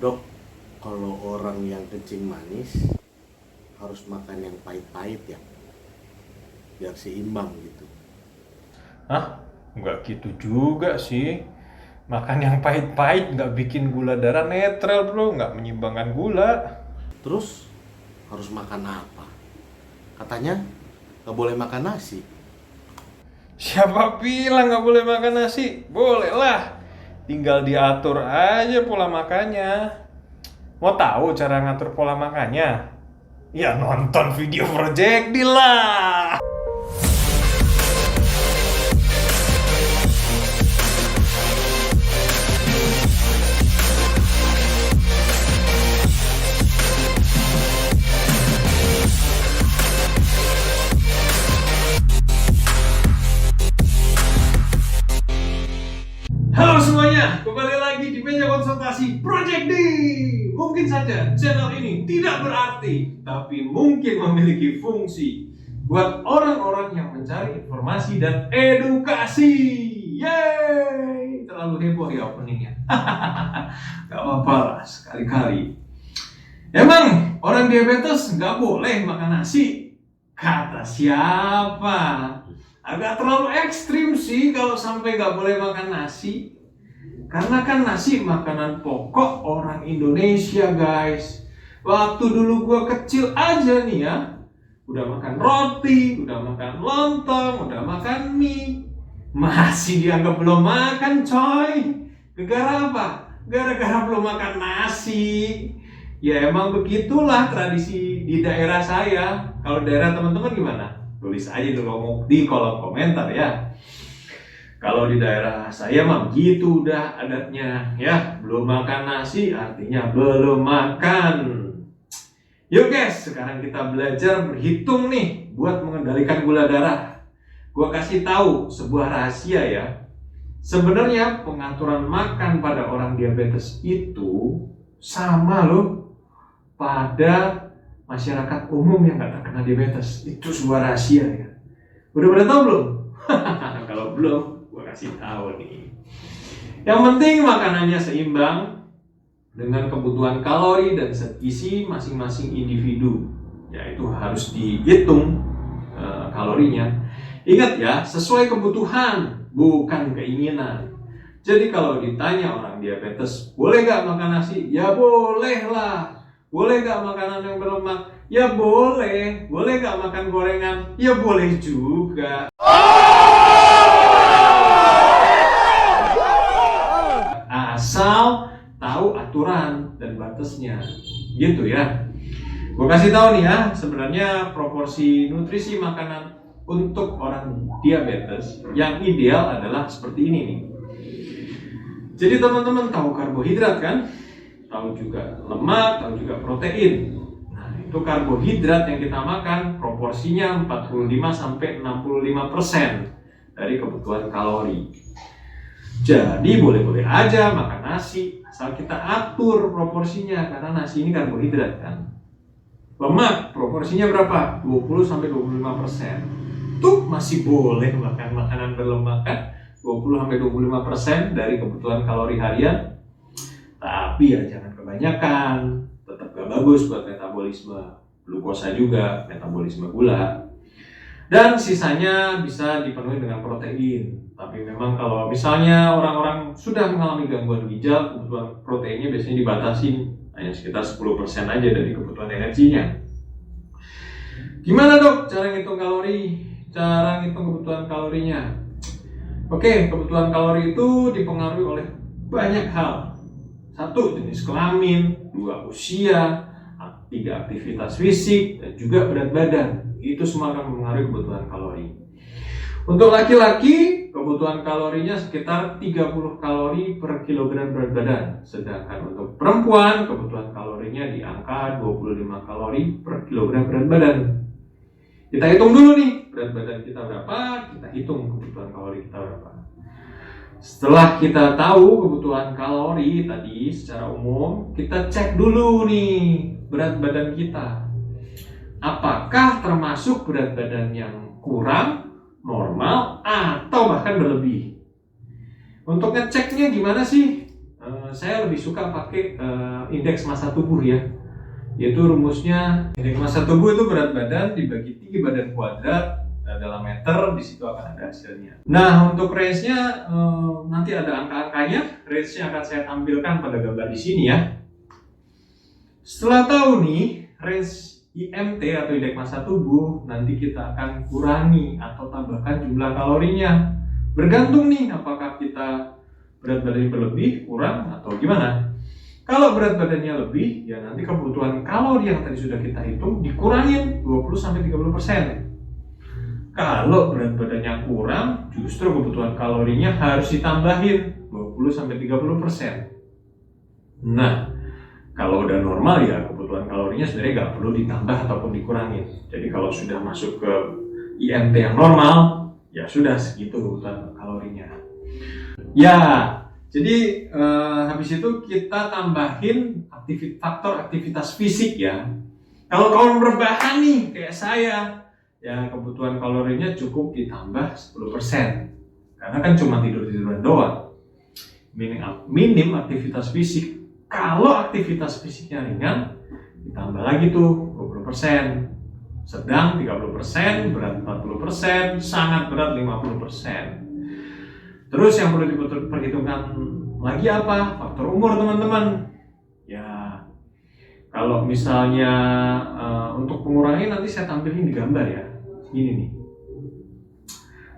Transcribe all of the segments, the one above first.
Dok, kalau orang yang kencing manis harus makan yang pahit-pahit ya, biar seimbang gitu. Hah? Nggak gitu juga sih. Makan yang pahit-pahit nggak bikin gula darah netral bro, nggak menyeimbangkan gula. Terus harus makan apa? Katanya nggak boleh makan nasi. Siapa bilang nggak boleh makan nasi? Boleh lah. Tinggal diatur aja pola makannya. Mau tahu cara ngatur pola makannya? Ya nonton video Project Deal lah. Halo semuanya, kembali lagi di meja konsultasi Project D. Mungkin saja channel ini tidak berarti, tapi mungkin memiliki fungsi buat orang-orang yang mencari informasi dan edukasi. Yeay, terlalu heboh ya openingnya. Gak apa-apa lah, sekali-kali. Emang orang diabetes nggak boleh makan nasi? Kata siapa? Agak terlalu ekstrim sih kalau sampai nggak boleh makan nasi. Karena kan nasi makanan pokok orang Indonesia guys. Waktu dulu gua kecil aja nih ya, udah makan roti, udah makan lontong, udah makan mie, masih dianggap belum makan coy. Gara-gara apa? Gara-gara belum makan nasi. Ya emang begitulah tradisi di daerah saya. Kalau daerah teman-teman gimana? Tulis aja dulu di kolom komentar ya. Kalau di daerah saya mah begitu udah adatnya ya. Belum makan nasi artinya belum makan. Yuk guys, sekarang kita belajar berhitung nih buat mengendalikan gula darah. Gua kasih tahu sebuah rahasia ya. Sebenarnya pengaturan makan pada orang diabetes itu sama loh pada masyarakat umum yang nggak terkena diabetes. Itu sebuah rahasia ya. Udah pada tahu belum? Kalau belum, gue kasih tahu nih. Yang penting makanannya seimbang dengan kebutuhan kalori dan zat gizi masing-masing individu. Ya itu harus dihitung kalorinya. Ingat ya, sesuai kebutuhan, bukan keinginan. Jadi kalau ditanya orang diabetes, boleh nggak makan nasi? Ya boleh lah. Boleh gak makanan yang berlemak? Ya boleh. Boleh gak makan gorengan? Ya boleh juga. Asal tahu aturan dan batasnya. Gitu ya. Gue kasih tahu nih ya, sebenarnya proporsi nutrisi makanan untuk orang diabetes yang ideal adalah seperti ini nih. Jadi teman-teman tahu karbohidrat kan? Tahu juga lemak, tahu juga protein. Nah, itu karbohidrat yang kita makan proporsinya 45-65% dari kebutuhan kalori. Jadi boleh-boleh aja makan nasi, asal kita atur proporsinya karena nasi ini karbohidrat kan. Lemak proporsinya berapa? 20-25%. Tuh masih boleh makan makanan berlemak kan? 20-25% dari kebutuhan kalori harian. Tapi ya jangan kebanyakan, tetap gak bagus buat metabolisme glukosa juga, metabolisme gula. Dan sisanya bisa dipenuhi dengan protein. Tapi memang kalau misalnya orang-orang sudah mengalami gangguan ginjal, kebutuhan proteinnya biasanya dibatasi hanya sekitar 10% aja dari kebutuhan energinya. Gimana dok cara ngitung kalori? Cara ngitung kebutuhan kalorinya? Oke, kebutuhan kalori itu dipengaruhi oleh banyak hal. 1. Jenis kelamin, 2. Usia, 3. Aktivitas fisik, dan juga berat badan. Itu semua akan mempengaruhi kebutuhan kalori. Untuk laki-laki, kebutuhan kalorinya sekitar 30 kalori per kilogram berat badan. Sedangkan untuk perempuan, kebutuhan kalorinya di angka 25 kalori per kilogram berat badan. Kita hitung dulu nih, berat badan kita berapa, kita hitung kebutuhan kalori kita berapa. Setelah kita tahu kebutuhan kalori tadi secara umum, kita cek dulu nih berat badan kita. Apakah termasuk berat badan yang kurang, normal, atau bahkan berlebih? Untuk ngeceknya gimana sih? saya lebih suka pakai indeks massa tubuh ya, yaitu rumusnya indeks massa tubuh itu berat badan dibagi tinggi badan kuadrat dalam meter, di situ akan ada hasilnya. Nah, untuk range-nya nanti ada angka-angkanya, range-nya akan saya tampilkan pada gambar di sini ya. Setelah tahu nih range IMT atau indeks massa tubuh, nanti kita akan kurangi atau tambahkan jumlah kalorinya. Bergantung nih apakah kita berat badannya berlebih, kurang, atau gimana. Kalau berat badannya lebih, ya nanti kebutuhan kalori yang tadi sudah kita hitung dikurangin 20-30%. Kalau berat badannya kurang, justru kebutuhan kalorinya harus ditambahin 20-30%. Nah, kalau udah normal ya kebutuhan kalorinya sebenarnya nggak perlu ditambah ataupun dikurangin. Jadi kalau sudah masuk ke IMT yang normal, ya sudah segitu kebutuhan kalorinya. Ya, jadi habis itu kita tambahin faktor aktivitas fisik ya. Kalau kawan berbahan nih kayak saya, ya kebutuhan kalorinya cukup ditambah 10%. Karena kan cuma tidur-tiduran doang. Minim aktivitas fisik. Kalau aktivitas fisiknya ringan, ditambah lagi tuh 20%. Sedang 30%, berat 40%, sangat berat 50%. Terus yang perlu diperhitungkan lagi apa? Faktor umur teman-teman. Ya, kalau misalnya untuk pengurangan nanti saya tampilin di gambar ya. Ini nih.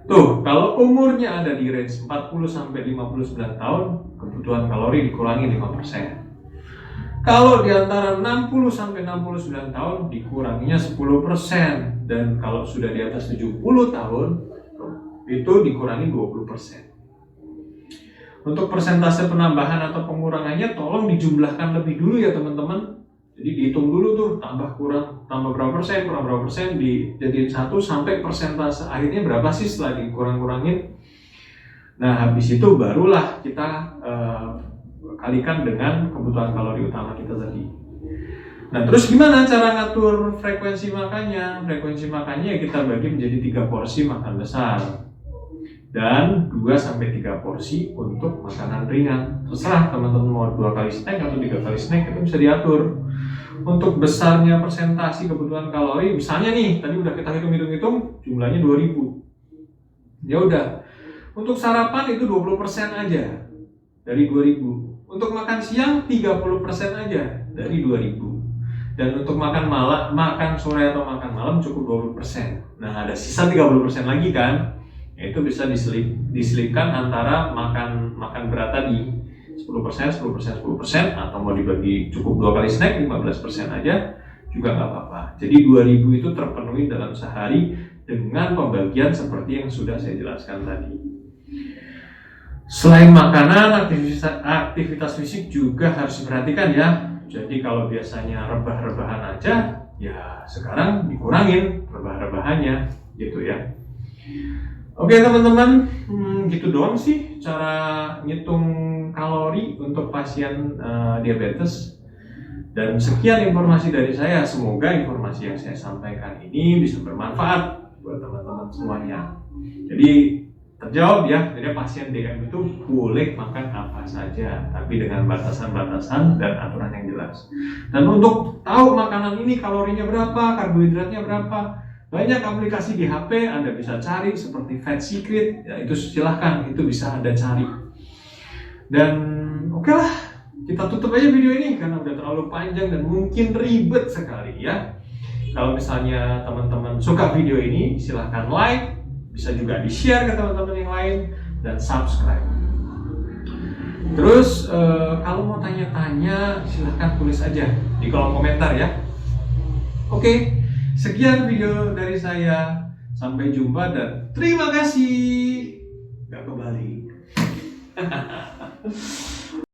Tuh, kalau umurnya ada di range 40-59 tahun, kebutuhan kalori dikurangi 5%. Kalau di antara 60-69 tahun dikuranginya 10%, dan kalau sudah di atas 70 tahun itu dikurangi 20%. Untuk persentase penambahan atau pengurangannya tolong dijumlahkan lebih dulu ya teman-teman. Jadi dihitung dulu tuh tambah kurang, tambah berapa persen, kurang berapa persen, dijadiin 1 sampai persentase akhirnya berapa sih setelah dikurang-kurangin. Nah, habis itu barulah kita kalikan dengan kebutuhan kalori utama kita tadi. Nah, terus gimana cara ngatur frekuensi makannya? Frekuensi makannya ya kita bagi menjadi 3 porsi makan besar dan 2-3 porsi untuk makanan ringan. Terserah teman-teman mau 2 kali snack atau 3 kali snack, itu bisa diatur. Untuk besarnya persentasi kebutuhan kalori, misalnya nih tadi udah kita hitung jumlahnya 2000. Ya udah. Untuk sarapan itu 20% aja dari 2000. Untuk makan siang 30% aja dari 2000. Dan untuk makan sore atau makan malam cukup 20%. Nah, ada sisa 30% lagi kan? Itu bisa diselipkan antara makan berat tadi 10%, 10%, 10%, atau mau dibagi cukup 2 kali snack 15% aja juga nggak apa-apa. Jadi 2000 itu terpenuhi dalam sehari dengan pembagian seperti yang sudah saya jelaskan tadi. Selain makanan, aktivitas fisik juga harus diperhatikan ya. Jadi kalau biasanya rebah-rebahan aja, ya sekarang dikurangin rebah-rebahannya gitu ya. Oke teman-teman, gitu doang sih cara ngitung kalori untuk pasien diabetes. Dan sekian informasi dari saya. Semoga informasi yang saya sampaikan ini bisa bermanfaat buat teman-teman semuanya. Jadi terjawab ya, jadi pasien DM itu boleh makan apa saja, tapi dengan batasan-batasan dan aturan yang jelas. Dan untuk tahu makanan ini kalorinya berapa, karbohidratnya berapa, banyak aplikasi di HP Anda bisa cari seperti Fat Secret, ya itu silahkan, itu bisa Anda cari. Dan oke lah, kita tutup aja video ini karena udah terlalu panjang dan mungkin ribet sekali ya. Kalau misalnya teman-teman suka video ini, silahkan like, bisa juga di-share ke teman-teman yang lain, dan subscribe. Terus kalau mau tanya-tanya silahkan tulis aja di kolom komentar ya. Oke, sekian video dari saya. Sampai jumpa dan terima kasih. Gak kembali.